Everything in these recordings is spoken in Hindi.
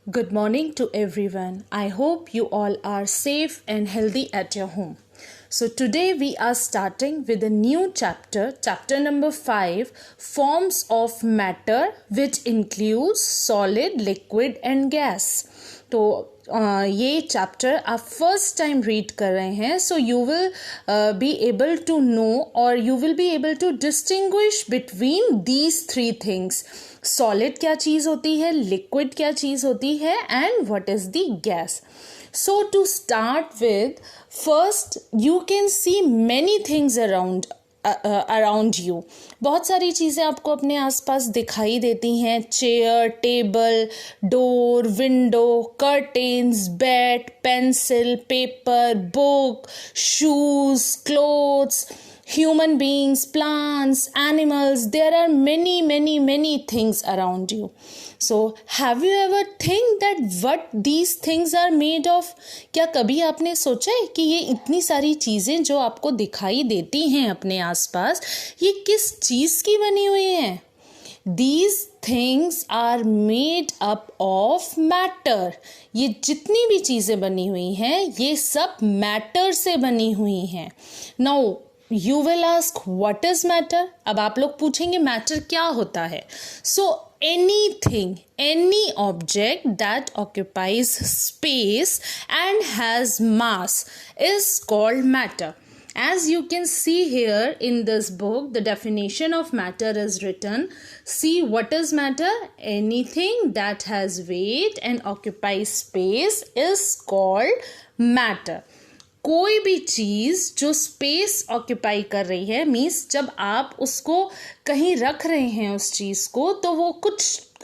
Good morning to everyone. I hope you all are safe and healthy at your home. So, today we are starting with a new chapter, chapter number 5, Forms of Matter, which includes solid, liquid and gas. तो ये चैप्टर आप फर्स्ट टाइम रीड कर रहे हैं, so you will be able to know और you will be able to distinguish between these three things. Solid क्या चीज़ होती है, लिक्विड क्या चीज़ होती है and what is the gas. So to start with, first you can see many things around you. बहुत सारी चीज़ें आपको अपने आसपास दिखाई देती हैं. Chair, table, door, window, curtains, bed, pencil, paper, book, shoes, clothes, human beings, plants, animals. There are many things around you. So have you ever think that what these things are made of? क्या कभी आपने सोचा है कि ये इतनी सारी चीज़ें जो आपको दिखाई देती हैं अपने आसपास, ये किस चीज़ की बनी हुई हैं? These things are made up of matter. ये जितनी भी चीज़ें बनी हुई हैं, ये सब मैटर से बनी हुई हैं. Now You will ask what is matter? अब आप लोग पूछेंगे मैटर क्या होता है. So anything, any object that occupies space and has mass is called matter. As you can see here in this book, the definition of matter is written. See, what is matter? Anything that has weight and occupies space is called matter. कोई भी चीज़ जो स्पेस ऑक्यूपाई कर रही है, मीन्स जब आप उसको कहीं रख रहे हैं उस चीज़ को, तो वो कुछ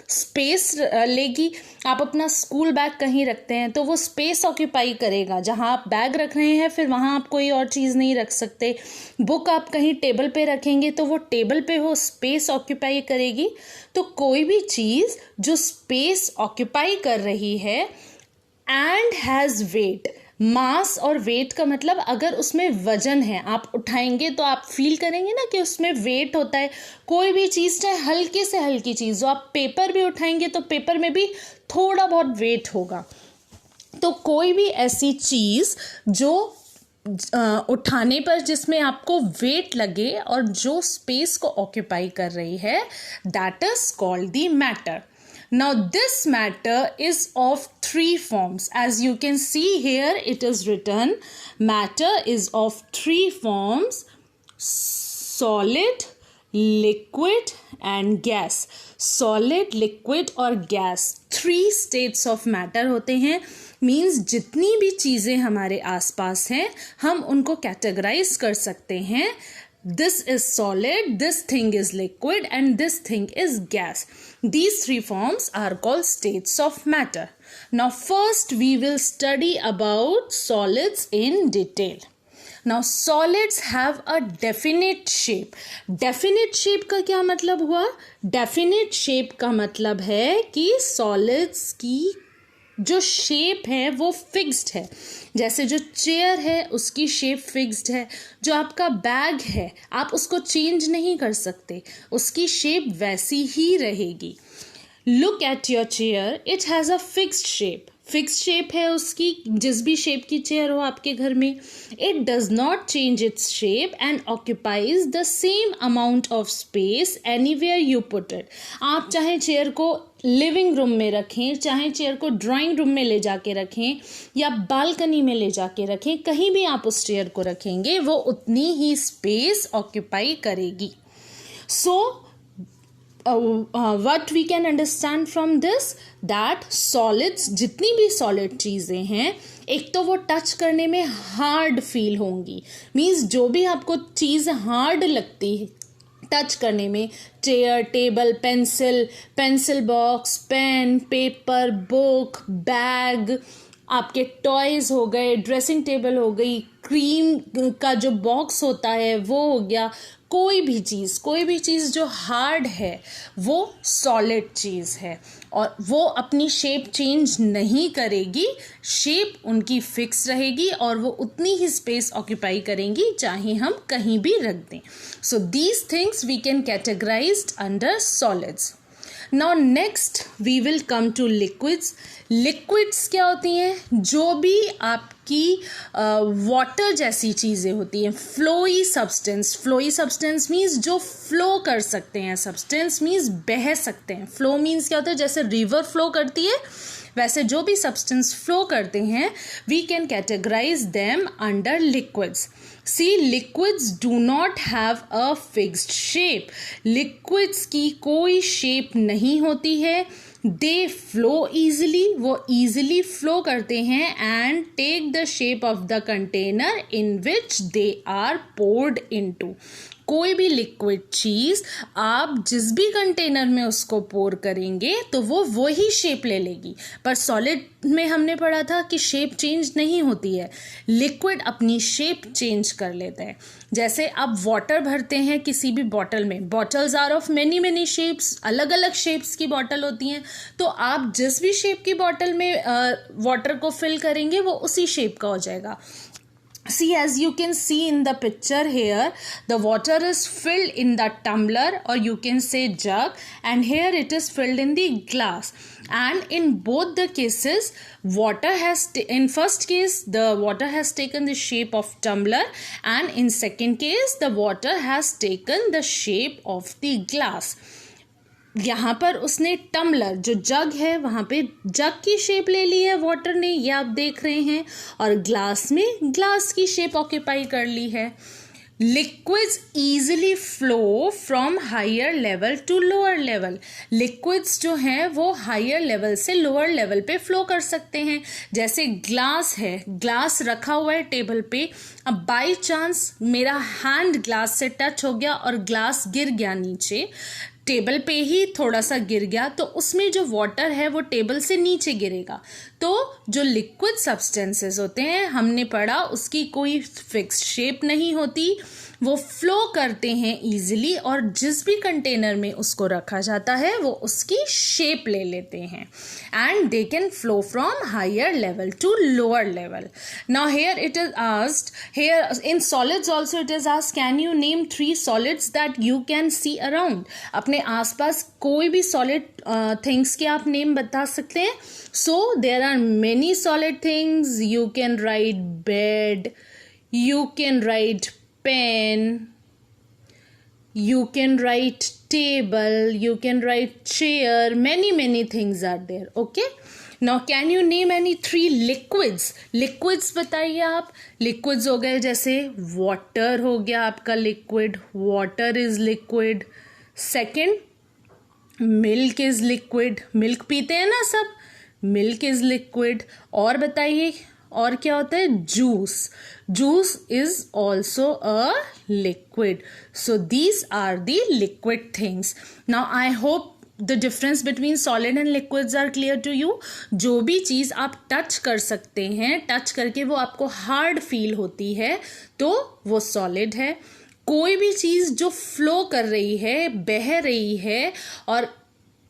स्पेस लेगी. आप अपना स्कूल बैग कहीं रखते हैं तो वो स्पेस ऑक्यूपाई करेगा. जहाँ आप बैग रख रहे हैं फिर वहाँ आप कोई और चीज़ नहीं रख सकते. बुक आप कहीं टेबल पे रखेंगे तो वो टेबल पे वो स्पेस ऑक्यूपाई करेगी. तो कोई भी चीज़ जो स्पेस ऑक्यूपाई कर रही है एंड हैज़ वेट. मास और वेट का मतलब अगर उसमें वजन है, आप उठाएंगे तो आप फील करेंगे ना कि उसमें वेट होता है. कोई भी चीज़, चाहे हल्की से हल्की चीज़, जो आप पेपर भी उठाएंगे तो पेपर में भी थोड़ा बहुत वेट होगा. तो कोई भी ऐसी चीज़ जो उठाने पर जिसमें आपको वेट लगे और जो स्पेस को ऑक्यूपाई कर रही है, that is called the matter. Now this matter is of three forms. As you can see here, it is written, matter is of three forms: solid, liquid and gas. Solid, liquid और gas, three states of matter होते हैं. मीन्स जितनी भी चीज़ें हमारे आसपास हैं, हम उनको कैटेगराइज कर सकते हैं. This is solid, this thing is liquid and this thing is gas. These three forms are called states of matter. Now first we will study about solids in detail. Now solids have a definite shape. Definite shape का क्या मतलब हुआ? Definite shape का मतलब है कि solids की जो शेप है वो फिक्स्ड है. जैसे जो चेयर है उसकी शेप फिक्स्ड है. जो आपका बैग है आप उसको चेंज नहीं कर सकते, उसकी शेप वैसी ही रहेगी. Look at your chair, it has a fixed shape. Fixed shape है उसकी, जिस भी शेप की चेयर हो आपके घर में. It does not change its shape and occupies the same amount of space anywhere you put it. आप चाहे चेयर को लिविंग रूम में रखें, चाहे चेयर को ड्राइंग रूम में ले जाके रखें या बालकनी में ले जाके रखें, कहीं भी आप उस चेयर को रखेंगे वो उतनी ही स्पेस ऑक्यूपाई करेगी. सो what we can understand from this, that solids, जितनी भी solid चीज़ें हैं, एक तो वो टच करने में हार्ड फील होंगी. मीन्स जो भी आपको चीज़ हार्ड लगती है टच करने में, chair, table, pencil box, pen, paper, book, bag, आपके टॉयज़ हो गए, ड्रेसिंग टेबल हो गई, क्रीम का जो बॉक्स होता है वो हो गया. कोई भी चीज़ जो हार्ड है वो सॉलिड चीज़ है और वो अपनी शेप चेंज नहीं करेगी. शेप उनकी फिक्स रहेगी और वो उतनी ही स्पेस ऑक्यूपाई करेंगी चाहे हम कहीं भी रख दें. So these things we can categorised under solids. Now next we will come to liquids. Liquids क्या होती हैं? जो भी आपकी वाटर जैसी चीज़ें होती हैं. Flowy substance. Flowy substance means जो फ्लो कर सकते हैं. सब्सटेंस मीन्स बह सकते हैं. फ्लो मीन्स क्या होता है? जैसे रिवर फ्लो करती है वैसे जो भी सब्सटेंस फ्लो करते हैं we can categorize them under liquids. See liquids do not have a fixed shape. Liquids की कोई शेप नहीं होती है. They flow easily. वो ईजिली फ्लो करते हैं and take the shape of the container in which they are poured into. कोई भी लिक्विड चीज़ आप जिस भी कंटेनर में उसको पोर करेंगे तो वो वही शेप ले लेगी. पर सॉलिड में हमने पढ़ा था कि शेप चेंज नहीं होती है. लिक्विड अपनी शेप चेंज कर लेते हैं. जैसे आप वाटर भरते हैं किसी भी बॉटल में. Bottles are of many many shapes. अलग अलग शेप्स की बॉटल होती हैं. तो आप जिस भी शेप की बॉटल में वाटर को फिल करेंगे वो उसी शेप का हो जाएगा. See, as you can see in the picture here, the water is filled in the tumbler or you can say jug, and here it is filled in the glass. And in both the cases, water has in first case the water has taken the shape of tumbler, and in second case the water has taken the shape of the glass. यहाँ पर उसने टम्बलर जो जग है वहाँ पे जग की शेप ले ली है वाटर ने, ये आप देख रहे हैं, और ग्लास में ग्लास की शेप ऑक्यूपाई कर ली है. Liquids easily flow from higher level to lower level. Liquids जो हैं वो हायर लेवल से लोअर लेवल पे फ्लो कर सकते हैं. जैसे ग्लास है, ग्लास रखा हुआ है टेबल पे. अब बाय चांस मेरा हैंड ग्लास से टच हो गया और ग्लास गिर गया नीचे, टेबल पे ही थोड़ा सा गिर गया, तो उसमें जो वाटर है वो टेबल से नीचे गिरेगा. तो जो लिक्विड सब्सटेंसेस होते हैं हमने पढ़ा उसकी कोई फिक्स्ड शेप नहीं होती. वो फ्लो करते हैं इजीली और जिस भी कंटेनर में उसको रखा जाता है वो उसकी शेप ले लेते हैं. And they can flow from higher level to lower level. Now here it is asked, here in solids also it is asked, can you name 3 solids that you can see around. अपने आसपास कोई भी सॉलिड थिंग्स के आप नेम बता सकते हैं. So there are many solid things. You can write bed, you can write pen, you can write table, you can write chair, many things are there. Okay, now can you name any 3 liquids? Liquids बताइए आप. liquids हो गए जैसे water हो गया आपका liquid, water is liquid. second, milk is liquid, milk पीते हैं ना सब, milk is liquid. और बताइए और क्या होता है? Juice, juice is also a liquid. So these are the liquid things. Now I hope the difference between solid and liquids are clear to you. जो भी चीज़ आप टच कर सकते हैं, टच करके वो आपको हार्ड फील होती है तो वो सॉलिड है. कोई भी चीज़ जो फ्लो कर रही है, बह रही है और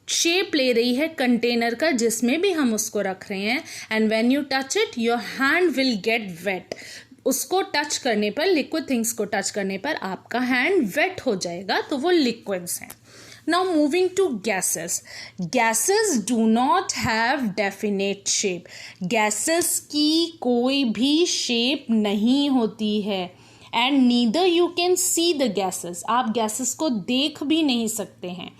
शेप ले रही है कंटेनर का जिसमें भी हम उसको रख रहे हैं, and when you touch it your hand will get wet. उसको टच करने पर, लिक्विड थिंग्स को टच करने पर आपका हैंड वेट हो जाएगा, तो वो लिक्विड्स हैं. Now moving to gases. Gases do not have definite shape. Gases की कोई भी शेप नहीं होती है. And neither you can see the gases. आप gases को देख भी नहीं सकते हैं.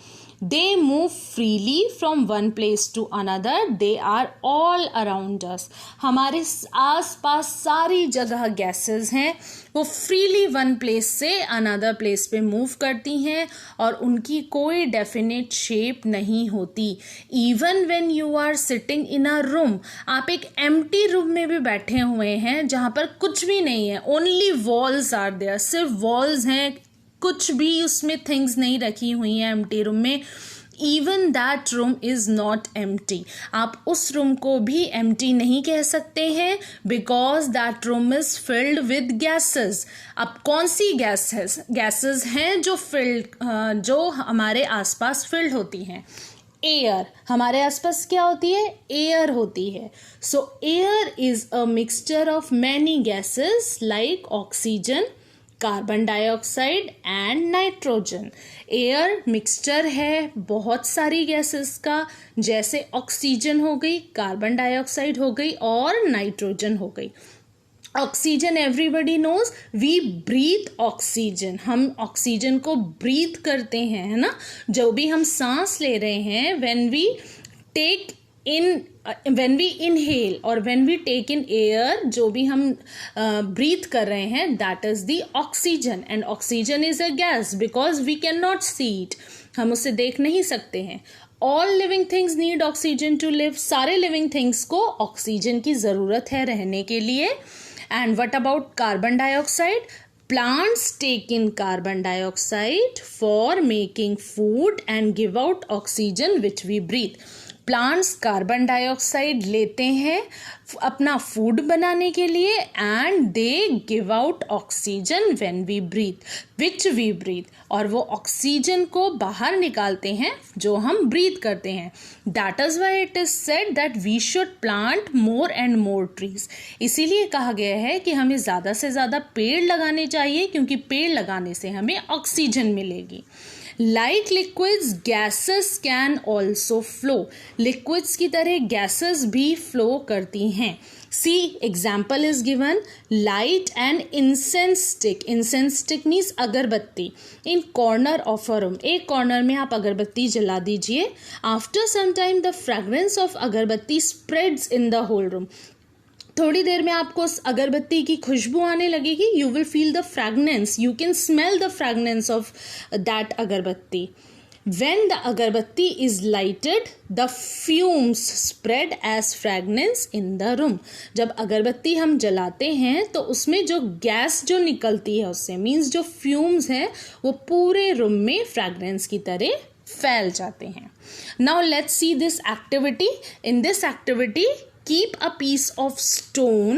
They move freely from one place to another. They are all around us. हमारे आस पास सारी जगह गैसेस हैं. वो फ्रीली वन प्लेस से अनदर प्लेस पे मूव करती हैं और उनकी कोई डेफिनेट शेप नहीं होती. Even when you are sitting in a room, आप एक एम्प्टी रूम में भी बैठे हुए हैं जहाँ पर कुछ भी नहीं है, ओनली वॉल्स आर देयर, सिर्फ वॉल्स हैं, कुछ भी उसमें थिंग्स नहीं रखी हुई हैं एम्प्टी रूम में. Even that room is not empty. आप उस रूम को भी एम्प्टी नहीं कह सकते हैं because that room is filled with gases. अब कौन सी गैसेस हैं जो हमारे आसपास फिल्ड होती हैं? एयर. हमारे आसपास क्या होती है? एयर होती है. सो air is a mixture of many gases like oxygen, carbon dioxide and nitrogen. Air mixture है बहुत सारी गैसेस का, जैसे ऑक्सीजन हो गई, कार्बन डाइऑक्साइड हो गई और नाइट्रोजन हो गई। Oxygen everybody knows, we breathe oxygen, हम ऑक्सीजन को ब्रीथ करते हैं, है ना। जो भी हम सांस ले रहे हैं, when we inhale और when we take in air, जो भी हम ब्रीथ कर रहे हैं, that is the oxygen, and oxygen is a gas because we cannot see it, हम उसे देख नहीं सकते हैं। All living things need oxygen to live, सारे living things को ऑक्सीजन की ज़रूरत है रहने के लिए। And what about carbon dioxide? Plants take in carbon dioxide for making food and give out oxygen which we breathe. Plants carbon dioxide लेते हैं अपना फूड बनाने के लिए and they give out oxygen when we breathe, which we breathe, और वो ऑक्सीजन को बाहर निकालते हैं जो हम ब्रीथ करते हैं। That is why it is said that we should plant more and more trees. इसीलिए कहा गया है कि हमें ज़्यादा से ज़्यादा पेड़ लगाने चाहिए, क्योंकि पेड़ लगाने से हमें ऑक्सीजन मिलेगी। Like liquids, gases can also flow. Liquids की तरह gases भी flow करती हैं। See, example is given, light and incense stick. Incense stick means अगरबत्ती। In corner of a room, एक corner में आप अगरबत्ती जला दीजिए। After some time, the fragrance of अगरबत्ती spreads in the whole room. थोड़ी देर में आपको उस अगरबत्ती की खुशबू आने लगेगी। You will feel the fragrance, you can smell the fragrance of that agarbatti. When the agarbatti is lighted, the fumes spread as fragrance in the room. जब अगरबत्ती हम जलाते हैं तो उसमें जो गैस जो निकलती है उससे, मीन्स जो फ्यूम्स हैं वो पूरे रूम में फ्रैगनेंस की तरह फैल जाते हैं। Now let's see this activity. In this activity, keep a piece of stone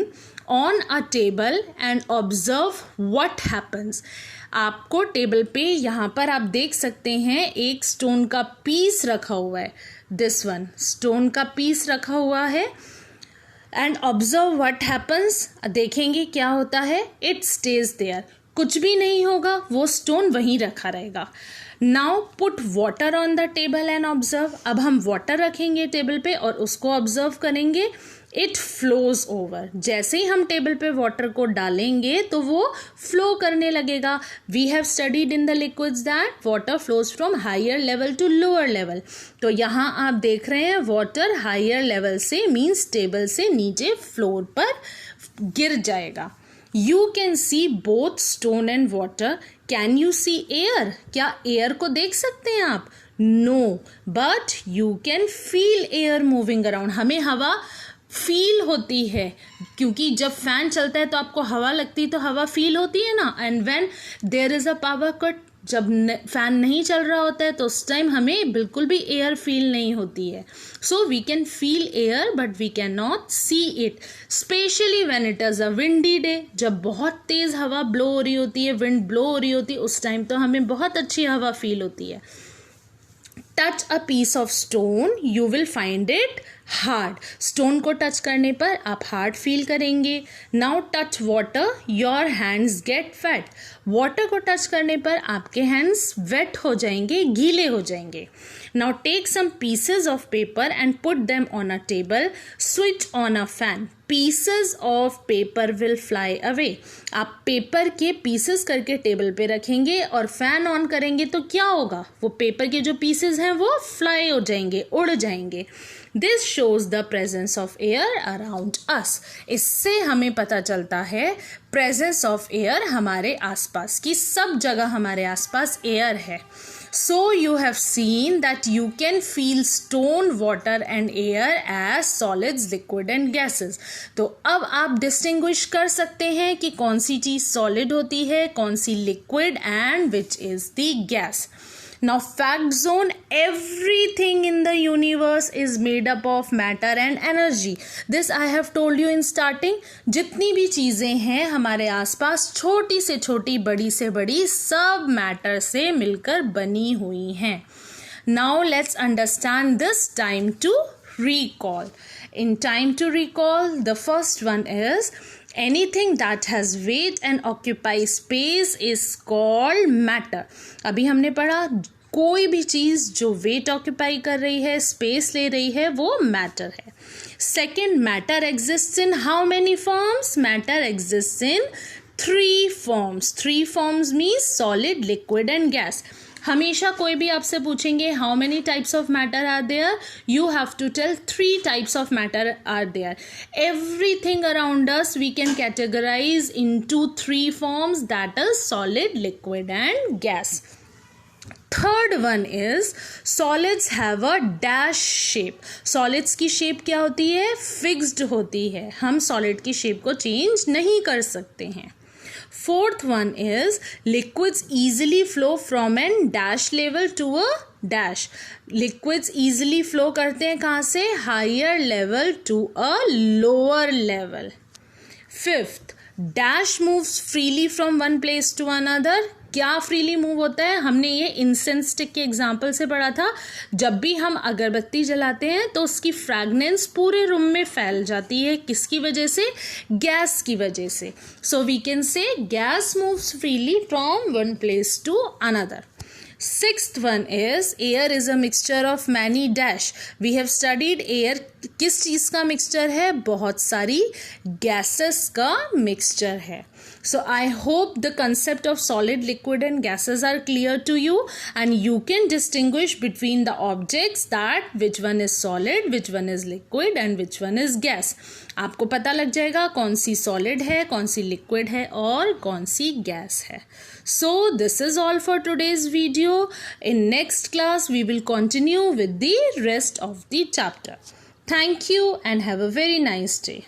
on a table and observe what happens. आपको टेबल पे यहाँ पर आप देख सकते हैं एक स्टोन का पीस रखा हुआ है। दिस वन स्टोन का पीस रखा हुआ है एंड ऑब्जर्व व्हाट हैपन्स। देखेंगे क्या होता है। इट स्टेज देयर, कुछ भी नहीं होगा, वो स्टोन वहीं रखा रहेगा। Now put water on the table and observe. अब हम वाटर रखेंगे टेबल पे और उसको ऑब्जर्व करेंगे। इट फ्लोज ओवर, जैसे ही हम टेबल पे वाटर को डालेंगे तो वो फ्लो करने लगेगा। We have studied in the liquids that water flows from higher level to lower level. तो यहाँ आप देख रहे हैं वाटर हायर लेवल से, मीन्स टेबल से नीचे फ्लोर पर गिर जाएगा। You can see both stone and water. Can you see air? क्या एयर को देख सकते हैं आप? No, but you can feel air moving around. हमें हवा फील होती है, क्योंकि जब फैन चलता है तो आपको हवा लगती है, तो हवा फील होती है ना। And when there is a power cut, जब फैन नहीं चल रहा होता है तो उस टाइम हमें बिल्कुल भी एयर फील नहीं होती है। So we can feel air but we can not see it, especially when it is a windy day. जब बहुत तेज़ हवा ब्लो हो रही होती है, विंड ब्लो हो रही होती है, उस टाइम तो हमें बहुत अच्छी हवा फील होती है। Touch a piece of stone, you will find it hard. Stone को टच करने पर आप हार्ड फील करेंगे। Now touch water, your hands get wet. Water को टच करने पर आपके हैंड्स वेट हो जाएंगे, गीले हो जाएंगे। Now take some pieces of paper and put them on a table, switch on a fan. Pieces of paper will fly away. आप पेपर के पीसेस करके टेबल पे रखेंगे और फैन ऑन करेंगे तो क्या होगा, वो पेपर के जो पीसेस हैं वो फ्लाई हो जाएंगे, उड़ जाएंगे। This shows the presence of air around us. इससे हमें पता चलता है प्रेजेंस ऑफ एयर हमारे आसपास की, सब जगह हमारे आसपास एयर है। So you have seen that you can feel stone, water and air as solids, liquid and gases. तो अब आप डिस्टिंग्विश कर सकते हैं कि कौन सी चीज़ सॉलिड होती है, कौन सी liquid and which is the gas. Now fact zone, everything in the universe is made up of matter and energy. This I have told you in starting. जितनी भी चीज़ें हैं हमारे आसपास, छोटी से छोटी, बड़ी से बड़ी, सब मैटर से मिलकर बनी हुई हैं। Now let's understand this time to recall. In time to recall, the first one is Anything that has weight and occupies space is called matter. अभी हमने पढ़ा कोई भी चीज़ जो वेट ऑक्यूपाई कर रही है, स्पेस ले रही है, वो मैटर है. Second, matter exists in how many forms? Matter exists in 3 forms. 3 forms means solid, liquid and gas. हमेशा कोई भी आपसे पूछेंगे how many types of matter are there, you have to tell 3 types of matter are there. Everything around us we can categorize into 3 forms, that is solid, liquid and gas. Third one is solids have a dash shape. Solids की शेप क्या होती है? फिक्स्ड होती है. हम सॉलिड की शेप को चेंज नहीं कर सकते हैं. Fourth one is liquids easily flow from an dash level to a dash. Liquids easily flow करते हैं कहाँ से? Higher level to a lower level. Fifth, dash moves freely from one place to another. क्या फ्रीली मूव होता है? हमने ये इंसेंस स्टिक के एग्जाम्पल से पढ़ा था. जब भी हम अगरबत्ती जलाते हैं तो उसकी फ्रैगनेंस पूरे रूम में फैल जाती है. किसकी वजह से? गैस की वजह से. So we can say gas moves freely from one place to another. Sixth one is air is a mixture of many dash. We have studied air किस चीज़ का मिक्सचर है? बहुत सारी gases का मिक्सचर है. So I hope the concept of solid, liquid and gases are clear to you and you can distinguish between the objects that which one is solid, which one is liquid and which one is gas. आपको पता लग जाएगा कौन सी solid है, कौन सी liquid है और कौन सी gas है. So this is all for today's video. In next class we will continue with the rest of the chapter. Thank you and have a very nice day.